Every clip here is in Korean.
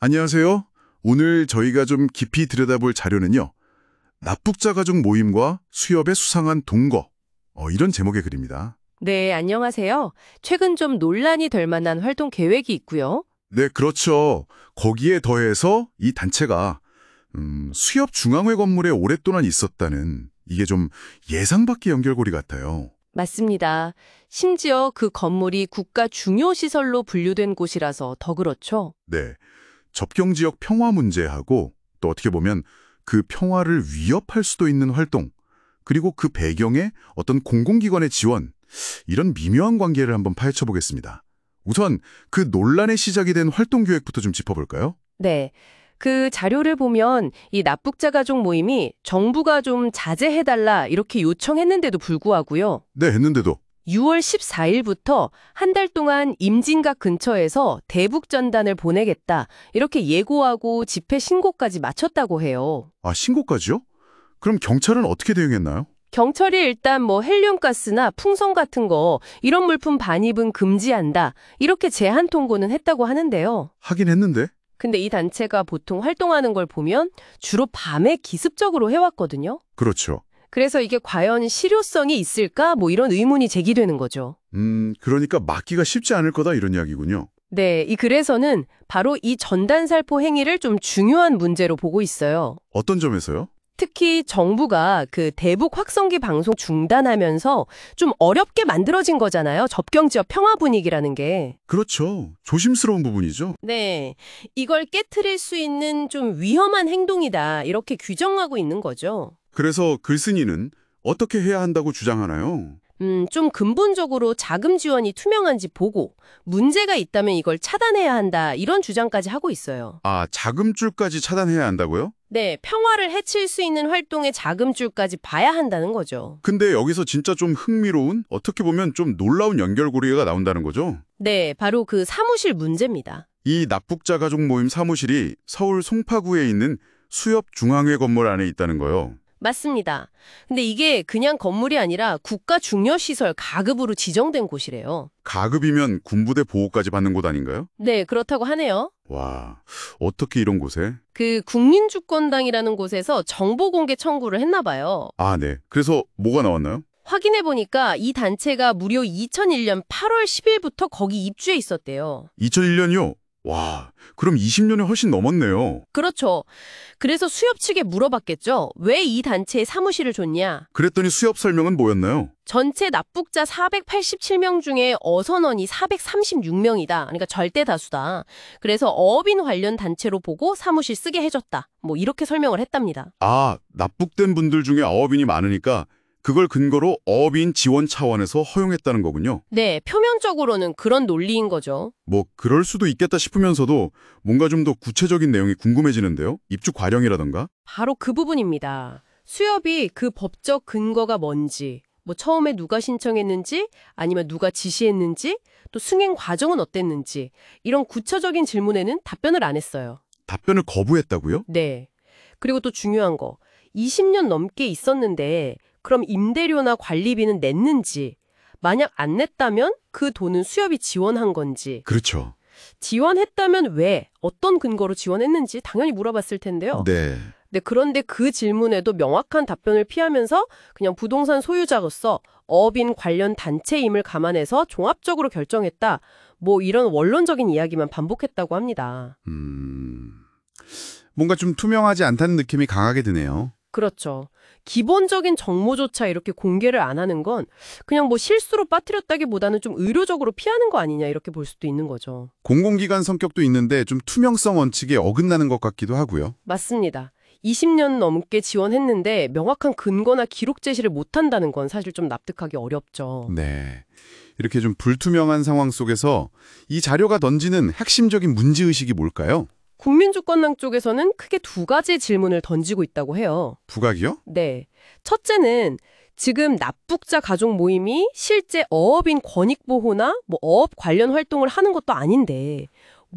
안녕하세요. 오늘 저희가 좀 깊이 들여다볼 자료는요. 납북자 가족 모임과 수협의 수상한 동거. 이런 제목의 글입니다. 네, 안녕하세요. 최근 좀 논란이 될 만한 활동 계획이 있고요. 네, 그렇죠. 거기에 더해서 이 단체가 수협 중앙회 건물에 오랫동안 있었다는 이게 좀 예상 밖의 연결고리 같아요. 맞습니다. 심지어 그 건물이 국가 중요 시설로 분류된 곳이라서 더 그렇죠. 네, 접경지역 평화 문제하고 또 어떻게 보면 그 평화를 위협할 수도 있는 활동, 그리고 그 배경에 어떤 공공기관의 지원, 이런 미묘한 관계를 한번 파헤쳐 보겠습니다. 우선 그 논란의 시작이 된 활동 계획부터 좀 짚어볼까요? 네. 그 자료를 보면 이 납북자 가족 모임이 정부가 좀 자제해달라 이렇게 요청했는데도 불구하고요. 네, 했는데도. 6월 14일부터 한 달 동안 임진각 근처에서 대북 전단을 보내겠다 이렇게 예고하고 집회 신고까지 마쳤다고 해요. 아, 신고까지요? 그럼 경찰은 어떻게 대응했나요? 경찰이 일단 뭐 헬륨가스나 풍선 같은 거 이런 물품 반입은 금지한다 이렇게 제한 통고는 했다고 하는데요. 하긴 했는데. 근데 이 단체가 보통 활동하는 걸 보면 주로 밤에 기습적으로 해왔거든요. 그렇죠. 그래서 이게 과연 실효성이 있을까 뭐 이런 의문이 제기되는 거죠. 그러니까 막기가 쉽지 않을 거다 이런 이야기군요. 네, 이 글에서는 바로 이 전단살포 행위를 좀 중요한 문제로 보고 있어요. 어떤 점에서요? 특히 정부가 그 대북 확성기 방송 중단하면서 좀 어렵게 만들어진 거잖아요. 접경지역 평화 분위기라는 게. 그렇죠. 조심스러운 부분이죠. 네, 이걸 깨트릴 수 있는 좀 위험한 행동이다. 이렇게 규정하고 있는 거죠. 그래서 글쓴이는 어떻게 해야 한다고 주장하나요? 좀 근본적으로 자금 지원이 투명한지 보고 문제가 있다면 이걸 차단해야 한다. 이런 주장까지 하고 있어요. 아, 자금줄까지 차단해야 한다고요? 네, 평화를 해칠 수 있는 활동의 자금줄까지 봐야 한다는 거죠. 근데 여기서 진짜 좀 흥미로운, 어떻게 보면 좀 놀라운 연결고리가 나온다는 거죠? 네, 바로 그 사무실 문제입니다. 이 납북자 가족 모임 사무실이 서울 송파구에 있는 수협 중앙회 건물 안에 있다는 거요. 맞습니다. 근데 이게 그냥 건물이 아니라 국가 중요시설 가급으로 지정된 곳이래요. 가급이면 군부대 보호까지 받는 곳 아닌가요? 네, 그렇다고 하네요. 와, 어떻게 이런 곳에? 그 국민주권당이라는 곳에서 정보 공개 청구를 했나 봐요. 아, 네. 그래서 뭐가 나왔나요? 확인해 보니까 이 단체가 무려 2001년 8월 10일부터 거기 입주해 있었대요. 2001년이요? 와, 그럼 20년이 훨씬 넘었네요. 그렇죠. 그래서 수협 측에 물어봤겠죠. 왜 이 단체에 사무실을 줬냐? 그랬더니 수협 설명은 뭐였나요? 전체 납북자 487명 중에 어선원이 436명이다. 그러니까 절대 다수다. 그래서 어업인 관련 단체로 보고 사무실 쓰게 해줬다. 뭐 이렇게 설명을 했답니다. 아, 납북된 분들 중에 어업인이 많으니까 그걸 근거로 어업인 지원 차원에서 허용했다는 거군요. 네, 표면적으로는 그런 논리인 거죠. 뭐 그럴 수도 있겠다 싶으면서도 뭔가 좀 더 구체적인 내용이 궁금해지는데요. 입주 과정이라던가. 바로 그 부분입니다. 수협이 그 법적 근거가 뭔지, 뭐 처음에 누가 신청했는지, 아니면 누가 지시했는지, 또 승인 과정은 어땠는지 이런 구체적인 질문에는 답변을 안 했어요. 답변을 거부했다고요? 네. 그리고 또 중요한 거, 20년 넘게 있었는데 그럼 임대료나 관리비는 냈는지, 만약 안 냈다면 그 돈은 수협이 지원한 건지, 그렇죠. 지원했다면 왜, 어떤 근거로 지원했는지 당연히 물어봤을 텐데요. 네. 네, 그런데 그 질문에도 명확한 답변을 피하면서 그냥 부동산 소유자로서 어업인 관련 단체임을 감안해서 종합적으로 결정했다. 뭐 이런 원론적인 이야기만 반복했다고 합니다. 뭔가 좀 투명하지 않다는 느낌이 강하게 드네요. 그렇죠. 기본적인 정보조차 이렇게 공개를 안 하는 건 그냥 뭐 실수로 빠뜨렸다기보다는 좀 의료적으로 피하는 거 아니냐 이렇게 볼 수도 있는 거죠. 공공기관 성격도 있는데 좀 투명성 원칙에 어긋나는 것 같기도 하고요. 맞습니다. 20년 넘게 지원했는데 명확한 근거나 기록 제시를 못한다는 건 사실 좀 납득하기 어렵죠. 네. 이렇게 좀 불투명한 상황 속에서 이 자료가 던지는 핵심적인 문제의식이 뭘까요? 국민주권당 쪽에서는 크게 두 가지 질문을 던지고 있다고 해요. 부각이요? 네. 첫째는 지금 납북자 가족 모임이 실제 어업인 권익보호나 뭐 어업 관련 활동을 하는 것도 아닌데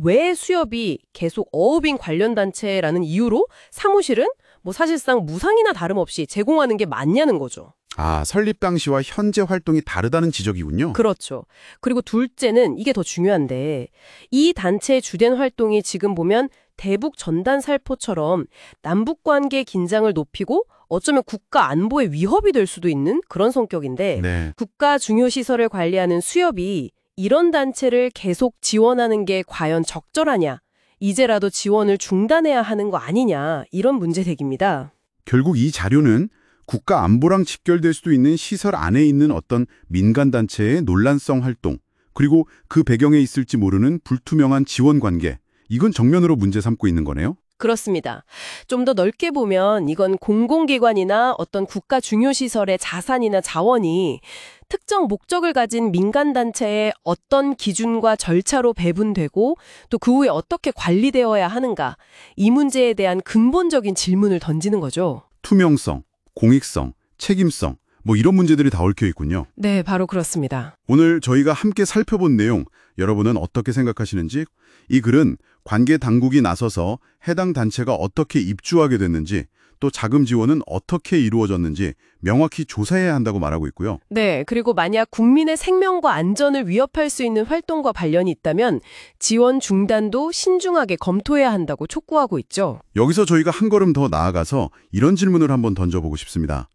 왜 수협이 계속 어업인 관련 단체라는 이유로 사무실은 뭐 사실상 무상이나 다름없이 제공하는 게 맞냐는 거죠. 아, 설립 당시와 현재 활동이 다르다는 지적이군요. 그렇죠. 그리고 둘째는 이게 더 중요한데 이 단체의 주된 활동이 지금 보면 대북 전단 살포처럼 남북 관계 긴장을 높이고 어쩌면 국가 안보의 위협이 될 수도 있는 그런 성격인데 네. 국가 중요 시설을 관리하는 수협이 이런 단체를 계속 지원하는 게 과연 적절하냐, 이제라도 지원을 중단해야 하는 거 아니냐, 이런 문제 제기입니다. 결국 이 자료는 국가 안보랑 직결될 수도 있는 시설 안에 있는 어떤 민간단체의 논란성 활동, 그리고 그 배경에 있을지 모르는 불투명한 지원 관계, 이건 정면으로 문제 삼고 있는 거네요. 그렇습니다. 좀 더 넓게 보면 이건 공공기관이나 어떤 국가 중요시설의 자산이나 자원이 특정 목적을 가진 민간단체의 어떤 기준과 절차로 배분되고 또 그 후에 어떻게 관리되어야 하는가, 이 문제에 대한 근본적인 질문을 던지는 거죠. 투명성, 공익성, 책임성, 뭐 이런 문제들이 다 얽혀 있군요. 네, 바로 그렇습니다. 오늘 저희가 함께 살펴본 내용, 여러분은 어떻게 생각하시는지, 이 글은 관계 당국이 나서서 해당 단체가 어떻게 입주하게 됐는지, 또 자금 지원은 어떻게 이루어졌는지 명확히 조사해야 한다고 말하고 있고요. 네, 그리고 만약 국민의 생명과 안전을 위협할 수 있는 활동과 관련이 있다면 지원 중단도 신중하게 검토해야 한다고 촉구하고 있죠. 여기서 저희가 한 걸음 더 나아가서 이런 질문을 한번 던져보고 싶습니다.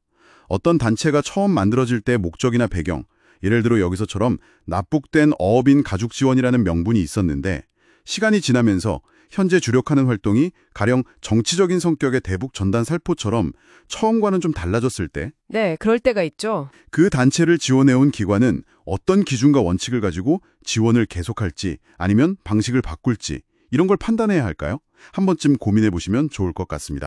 어떤 단체가 처음 만들어질 때 목적이나 배경, 예를 들어 여기서처럼 납북된 어업인 가족 지원이라는 명분이 있었는데 시간이 지나면서 현재 주력하는 활동이 가령 정치적인 성격의 대북 전단 살포처럼 처음과는 좀 달라졌을 때 네, 그럴 때가 있죠. 그 단체를 지원해온 기관은 어떤 기준과 원칙을 가지고 지원을 계속할지 아니면 방식을 바꿀지 이런 걸 판단해야 할까요? 한 번쯤 고민해 보시면 좋을 것 같습니다.